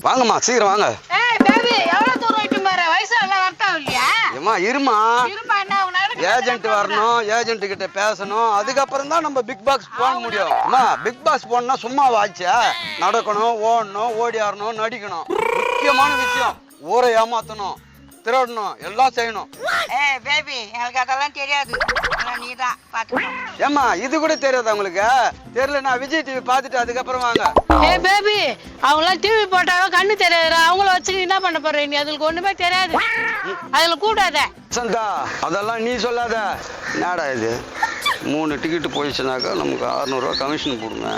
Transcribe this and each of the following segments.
வாங்கம்மா சீக்கிரம் வாங்க. பேபி எவ்வளவு தூரம் வைக்கும் பாரு, வயசு எல்லாம் வரட்டும் இல்லையா? ஏமா இருமா, இருமா என்ன ஏஜென்ட் வரணும், ஏஜென்ட் கிட்ட பேசணும், அதுக்கப்புறம் தான் நம்ம பிக் பாஸ் போட முடியும். அம்மா பிக் பாஸ் போடணும்னா சும்மா ஆச்சா? நடக்கணும், ஓடணும், ஓடி ஆடணும், நடிக்கணும். முக்கியமான விஷயம் ஊரை ஏமாத்தணும், திருடணும், எல்லாம் செய்யணும். பேபி எனக்கு அதெல்லாம் தெரியாது, நீதான் பாத்துக்கணும். ஏமா இது கூட தெரியாதா உங்களுக்கு? தெரியலன்னா விஜய் டிவி பார்த்துட்டு அதுக்கப்புறம் வாங்க. பேபி அவங்களாம் டிவி போட்டாவே கண்ணு தெரியாது, அவங்கள வச்சு என்ன பண்ண போற நீ? அதுக்கு ஒண்ணுமே தெரியாது, அதுல கூடாத. சந்தா அதெல்லாம் நீ சொல்லாத. என்னடா இது 3 டிக்கெட்டு போயிடுச்சுனாக்கா நமக்கு 600 ரூபா கமிஷன் போடுங்க.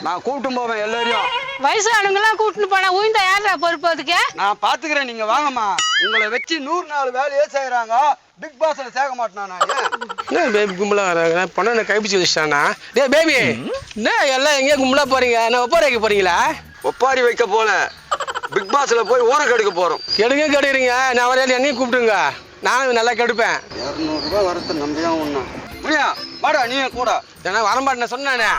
நான் கூப்பிட்டு போவேன் எல்லாரையும். வயசானவங்களாம் கூட்டிட்டு போனா உயிர்ந்தா யாரா பொறுப்பு? அதுக்கு நான் பாத்துக்கிறேன், நீங்க வாங்கம்மா. உங்களை வச்சு 100 நாள் வேலையே செய்யறாங்க, பிக் பாஸ்ல சேர்க்க மாட்டேனா? என்ன பேபி கும்பலா வராங்க? பொண்ணை கைப்பிச்சு வச்சுட்டானா? டே பேபி என்ன எல்லாம் எங்கேயா கும்பலா போறீங்க? நான் ஒப்பாரி வைக்க போறீங்களா? ஒப்பாரி வைக்க போல, பிக் பாஸ்ல போய் ஊரை கெடுக்க போறோம். கெடுக்கிறீங்க, நான் வரையில என்னையும் கூப்பிட்டுங்க, நானும் நல்லா கெடுப்பேன். 200 ரூபாய் வரத்து நம்பியா ஒண்ணு புரியா? வாடா நீ கூட. ஏன்னா வரமாட்டேன் சொன்னானே.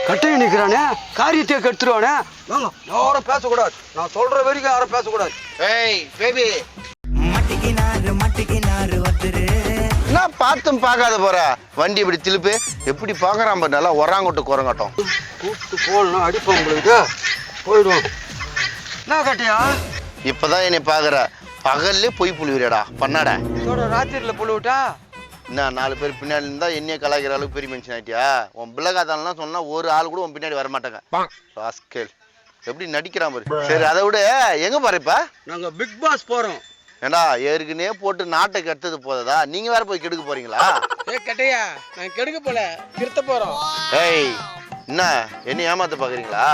கட்டையை நிக்கிறானே, காரியத்தையே கெடுத்துருவானே. வாங்க, யாரும் பேசக்கூடாது, நான் சொல்ற வரைக்கும் யாரும் பேசக்கூடாது. ஏய் பேபி என்ன பார்த்தும் பார்க்காத போற வண்டி இப்படி திருப்பு எப்படி பாக்குறான் பாரு, நல்லா ஒராங்கோட்டு குரங்காட்டம். கூப்பிட்டு போடணும், அடிப்போம் உங்களுக்கு, போயிடுவோம். என்ன கட்டையா இப்பதான் என்னை பாக்குற, பகல்லே பொய் புளிவிடா பண்ணாட. இதோட ராத்திரில புழுவிட்டா என்ன 4 பேர் பின்னாடி இருந்தா என்னைய கலாய்க்கிற அளவுக்கு பெரிய மனுஷன் ஆயிட்டியா? உன் பிள்ளைகாத்தாலாம் சொன்னா ஒரு ஆள் கூட உன் பின்னாடி வர மாட்டாங்க. ராஸ்கேல் எப்படி நடிக்கிறான் பாரு. சரி அதை விட எங்க பாரு இப்ப? நாங்க பிக் பாஸ் போறோம். ஏண்டா ஏற்கனவே போட்டு நாட்டை கெடுத்தது போதா, நீங்க வேற போய் கெடுக்க போறீங்களா? ஏய் கட்டையா, நான் கெடுக்க போல, திருத்த போறோம். ஏய் என்ன என்ன ஏமாத்த பாக்குறீங்களா?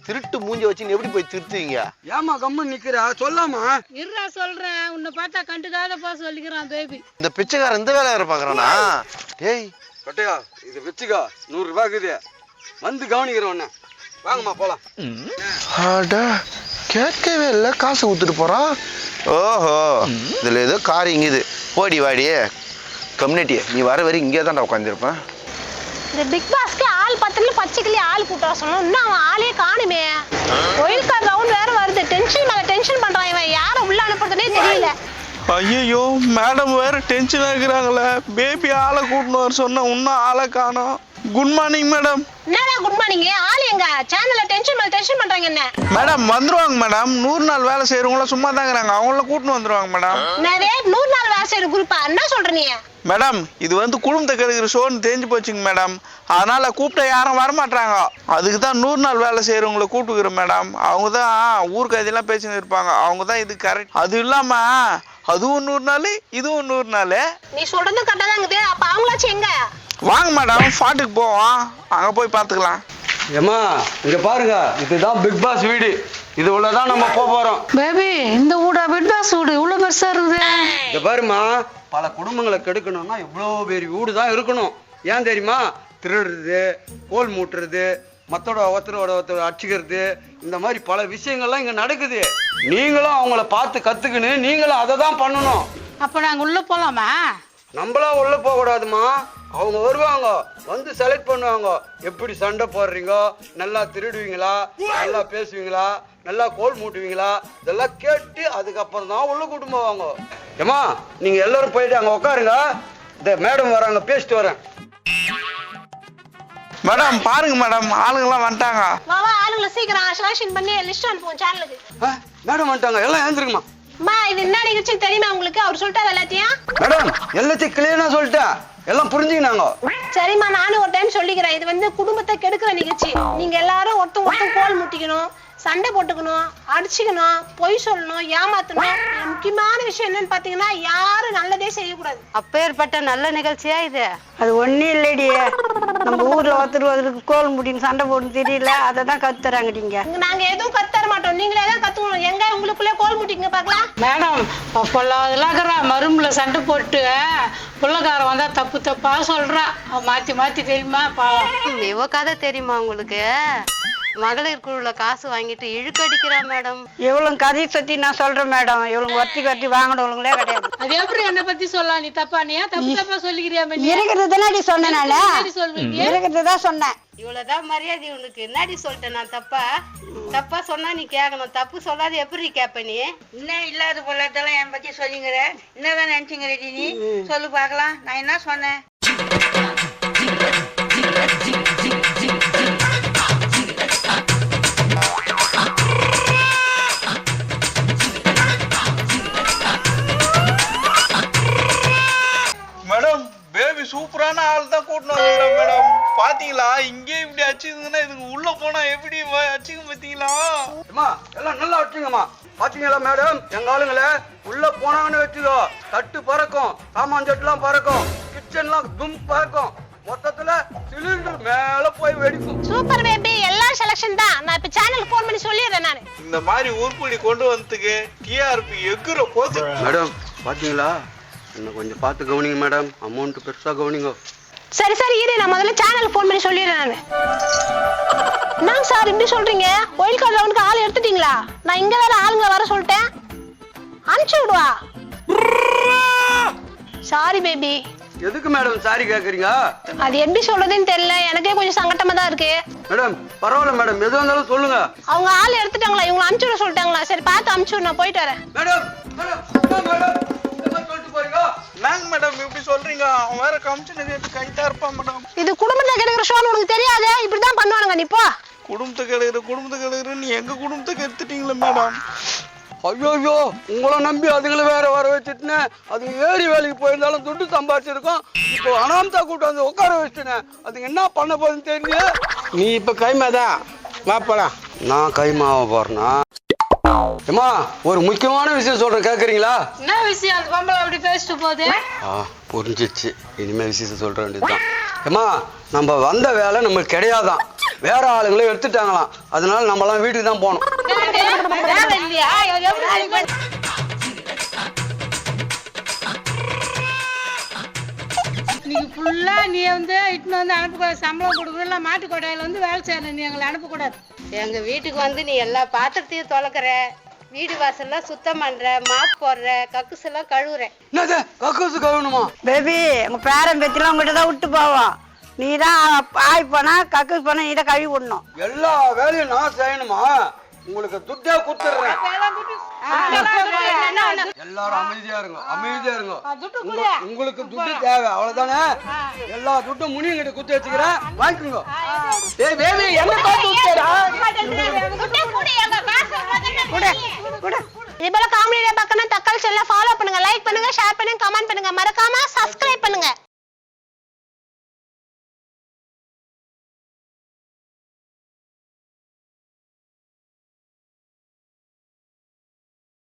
திருட்டு மூஞ்ச வச்சு எப்படி போய் திருத்துவீங்க? ஏமா கம்மன் நிக்கிறா, சொல்லாமா? இருடா சொல்றேன், உன்னை பார்த்தா கண்டுக்காத பா சொல்லிக்கிறான் பேபி. இந்த பிச்சைக்காரன் இந்த வேலை வேற பாக்குறானா? ஏய் கட்டையா இது வச்சுக்கா, 100 ரூபாய் இருக்குது, வந்து கவனிக்கிறோம். ஒண்ணு வாங்கம்மா போலாம். கேட்கவே இல்லை, காசு ஊத்துட்டு போறான். ஓஹோ இதுல ஏதோ காரிங்குது. போடி வாடி கம்யூனிட்டி, நீ வர வரை இங்கே தான் உட்காந்துருப்பேன். இந்த பிக் பாஸ்க்கு ஆள் பத்தல, பச்சைக்கிளி ஆள் கூட்ட சொன்னோம், இன்னும் அவன் ஆளே காணுமே. ஒயில் கார்டு ரவுண்ட் வேற வருது, டென்ஷன் மேல டென்ஷன் பண்றான் இவன், யாரை உள்ள அனுப்புறதுனே தெரியல. ஐயோ மேடம் வேற டென்ஷனா இருக்கிறாங்களே, பேபி ஆளை கூட்டணும் சொன்ன இன்னும் ஆளை காணோம். Good morning madam. என்னடா குட் மார்னிங்? ஆள் எங்க? சேனல்ல டென்ஷன் மேல டென்ஷன் பண்றாங்க என்ன? மேடம் வந்துருவாங்க மேடம், 100 நாள் வேலை செய்யறவங்கள சும்மா தாங்கிறாங்க, அவங்கள கூட்டின்னு வந்துருவாங்க மேடம். நிறைய 100 நாள் வேலை செய்யற குரூப்பா? என்ன சொல்ற நீ? மேடம் இது வந்து குடும்பத்தை கெடுக்கிற ஷோன்னு தெரிஞ்சு போச்சுங்க மேடம், அதனால கூப்பிட்ட யாரும் வரமாட்டாங்க. அதுக்கு தான் 100 நாள் வேலை செய்யறவங்களை கூப்பிட்டுக்கிறோம் மேடம். அவங்க தான் ஊருக்கு அதெல்லாம் பேசின்னு இருப்பாங்க, அவங்க தான் இது கரெக்ட். அது இல்லாம அதுவும் 100 நாள் இதுவும் 100 நாள். நீ சொல்றது கரெக்டா தான் இருக்குது. அப்ப அவங்களாச்சும் எங்க? வாங்க மேடம் ஃபாட்டுக்கு போவோம், அங்க போய் பாத்துக்கலாம். ஏமா இங்க பாருங்க, இதுதான் பிக் பாஸ் வீடு, இது உள்ளதான் நம்ம போறோம். பேபி இந்த வீடா பிக் பாஸ் வீடு இவ்வளவு பெருசா இருக்குது? இங்க பாருமா, பல குடும்பங்களை கெடுக்கணும்னா இவ்வளவு பெரிய வீடு தான் இருக்கணும். ஏன் தெரியுமா? திருடுறது, கோல் மூட்டுறது, ஒருத்தரோட அடிச்சுக்கிறது, இந்த மாதிரி பல விஷயங்கள்லாம் இங்க நடக்குது. நீங்களும் அவங்கள பார்த்து கத்துக்கின்னு நீங்களும் அதை தான் பண்ணணும். அப்ப நாங்க உள்ள போலாமா? நம்மளா உள்ள போக கூடாதுமா, அவங்க வருவாங்க, வந்து செலக்ட் பண்ணுவாங்க. எப்படி சண்டை போடுறீங்க, நல்லா திருடுவீங்களா, நல்லா பேசுவீங்களா, நல்லா கோல் மூட்டுவீங்களா, இதெல்லாம் கேட்டு அதுக்கப்புறம் தான் உள்ள கூட்டு போவாங்க. ஏமா நீங்க எல்லாரும் போயிட்டு அங்க உட்காருங்க, இந்த மேடம் வராங்க, பேசிட்டு வரேன். மேடம் பாருங்க மேடம், ஆளுங்கெல்லாம் வந்துட்டாங்க. வா வா ஆளுங்களை சீக்கிரம் செலக்ஷன் பண்ணி லிஸ்ட் அனுப்புவோம் சேனலுக்கு. மேடம் வந்துட்டாங்க, எல்லாம் ஏந்திருக்குமா. அம்மா இது என்ன நிகழ்ச்சி தெரியுமா உங்களுக்கு? அவர் சொல்லிட்டாரு எல்லாத்தையும். மேடம் எல்லாத்தையும் கிளியரா சொல்லிட்டேன், எல்லாம் புரிஞ்சுக்கினாங்க. சரிம்மா நானும் ஒரு டைம் சொல்லிக்கிறேன், இது வந்து குடும்பத்தை கெடுக்கிற நிகழ்ச்சி. நீங்க எல்லாரும் ஒருத்தன் கோல் முட்டிக்கணும், சண்டை போட்டுக்கணும், அடிச்சுக்கணும், பொய் சொல்லணும், ஏமாத்தணும். முக்கியமான விஷயம் என்னன்னு பாத்தீங்கன்னா யாரும் நல்லதே செய்யக்கூடாது. அப்பேற்பட்ட நல்ல நிகழ்ச்சியா இது? அது ஒன்னும் இல்லடி, நம்ம ஊர்ல ஒருத்தருக்கு கோல் முடின்னு சண்டை போட்டு தெரியல, அதை தான் கத்துறாங்க. நீங்க நாங்க எதுவும் கத்தர மாட்டோம், நீங்களே தான் கத்துக்கணும். எங்க உங்களுக்குள்ளே கோல் முட்டிங்க பாக்கலாம். மேடம் அப்பெல்லாம் மரும்புல சண்டை போட்டு புள்ளக்காரன் வந்தா தப்பு தப்பா சொல்றா, மாத்தி மாத்தி தெரியுமா? பாவம். இவ கதை தெரியுமா உங்களுக்கு? மகளிர் குழுல காசு வாங்கிட்டு இழுக்கடிக்கிறா மேடம். இவளும் கதையை சுத்தி நான் சொல்றேன் மேடம். இவளுங்க வட்டி வாங்கினவங்களே கிடையாது. அது எப்படி என்ன பத்தி சொல்லலாம்? நீ தப்பா நீ தப்பா சொல்லிக்கிறியா? இருக்கிறது தானடி சொன்னேன் நானு. இருக்கிறது தான் சொன்னேன். இவ்வளவுதான் மரியாதை உனக்கு. என்னடி சொல்லிட்டேன் நான் தப்பா? தப்பா சொன்னா நீ கேட்கணும். தப்பு சொல்லாத எப்படி கேப்ப நீ? என்ன இல்லாத பொருளாதாரம் என் பத்தி சொல்லிங்கிற? என்னதான் நினைச்சுங்கிற நீ? சொல்லு பாக்கலாம். நான் என்ன சொன்னேன்? மேடம் பேபி சூப்பரான ஆள் தான் கூட்டினு வந்துக்கிறேன் மேடம். பாத்தீங்களா இங்கே இப்படி அச்சுக்குதுன்னா இதுக்கு உள்ள போனா எப்படி அச்சுக்கு பாத்தீங்களா? அம்மா எல்லாம் நல்லா வச்சுங்கம்மா. பாத்தீங்களா மேடம், எங்க ஆளுங்கள உள்ள போனாங்கன்னு வச்சுக்கோ தட்டு பறக்கும், சாமான் தட்டுலாம் பறக்கும், கிச்சன்லாம் தும் பறக்கும், மொத்தத்துல சிலிண்டர் மேல போய் வெடிக்கும். சூப்பர் பேபி, எல்லாரும் செலக்ஷன் தான். நான் இப்ப சேனலுக்கு போன் பண்ணி சொல்லிடுறேன் நானு. இந்த மாதிரி உருப்படி கொண்டு வந்ததுக்கு டிஆர்பி எக்குற போச்சு. மேடம் பாத்தீங்களா, இன்னும் கொஞ்சம் பார்த்து கவனிங்க மேடம், அமௌண்ட் பெருசா கவனிங்க. சரி சரி இரு, நான் முதல்ல சேனலுக்கு போன் பண்ணி சொல்லிடுறேன் நானு. என்னங்க சார் இப்படி சொல்றீங்க? ஒயில் கார்டு ரவுண்டுக்கு ஆள் எடுத்துட்டீங்களா? நான் இங்க வேற ஆளுங்க வர சொல்லிட்டேன். அனுப்பிச்சு விடுவா. Sorry baby. எதுக்கு மேடம் சாரி கேக்குறீங்க? அது எப்படி சொல்றதுன்னு தெரியல, எனக்கே கொஞ்சம் சங்கட்டமா தான் இருக்கு. மேடம் பரவாயில்ல மேடம், எது வந்தாலும் சொல்லுங்க. அவங்க ஆள் எடுத்துட்டாங்களா? இவங்க அனுப்பிச்சு விட சொல்லிட்டாங்களா? சரி பார்த்து அனுப்பிச்சு விடு, நான் போயிட்டு வரேன். மேடம் மேடம் மேடம் என்ன சொல்லிட்டு போறீங்க? நாங்க மேடம் இப்படி சொல்றீங்க? அவன் வேற கமிஷனுக்கு கைத்தா இருப்பான் மேடம். இது குடும்பத்துல கிடைக்கிற ஷோன்னு உனக்கு தெரியாது. இப்படிதான் பண்ணுவானுங்க. நீ போ. குடும்பத்துக்கு எழுதுற நீ எங்க குடும்பத்துக்கு எடுத்துட்டீங்களா மேடம்? ஐயோ உங்களை நம்பி அதுங்களை வேற வர வச்சுட்டுனே, அதுங்க ஏறி வேலைக்கு போயிருந்தாலும் துட்டு சம்பாதிச்சிருக்கோம். இப்போ அனாமத்தா கூட்டு வந்து உட்கார வச்சுட்டேன். அதுங்க என்ன பண்ண போகுதுன்னு தெரியல. நீ இப்ப கைமாதான் வாப்பலாம். நான் கைமாவ போறேனா? ஏமா ஒரு முக்கியமான விஷயம் சொல்றேன், கேக்குறீங்களா? என்ன விஷயம்? அந்த பொம்பளை அப்படி பேசிட்டு போகுது. புரிஞ்சிச்சு, இனிமே விஷயத்த சொல்ற வேண்டியதுதான். ஏமா நம்ம வந்த வேலை நமக்கு கிடையாதான், வேற ஆளுங்களே எடுத்துட்டாங்களாம். அதனால நம்மலாம் வீட்டுக்கு தான் போகணும். வேலை இல்லையா? நீங்க ஃபுல்லா நீ வந்து இட்டுன்னு வந்து அனுப்பக்கூடாது. சம்பளம் கொடுக்கணும், இல்லை மாட்டு கொடையில வந்து வேலை செய்யணும். நீ எங்களை அனுப்பக்கூடாது. எங்க வீட்டுக்கு வந்து நீ எல்லா பாத்திரத்தையும் தொலைக்கிற, வீடு வாசல்லாம் சுத்தம் பண்ற, மாப் போடுற, கக்குசு எல்லாம் கழுவுற. என்னது கக்கூசு கழுவணுமா? பேபி உங்க பேரன் பேத்திலாம் உங்ககிட்ட தான் விட்டு போவோம். நீ தான் ஆய் போனா கக்கு போனா நீ தான் கழுவி விடணும். எல்லா வேலையும் நான் செய்யணுமா? உங்களுக்கு துட்டே கொடுத்துடுறேன். எல்லாரும் அமைதியா இருங்க, அமைதியா இருங்க. உங்களுக்கு துட்டு தேவை அவ்வளவுதானே? எல்லா துட்டும் முனியங்கிட்ட குத்து வச்சுக்கிறேன், வாங்கிக்கோங்க. ஏய் பேபி என்ன பார்த்து விட்டடா? இது போல காமெடியா பார்க்கணும், தக்காளி செல்ல ஃபாலோ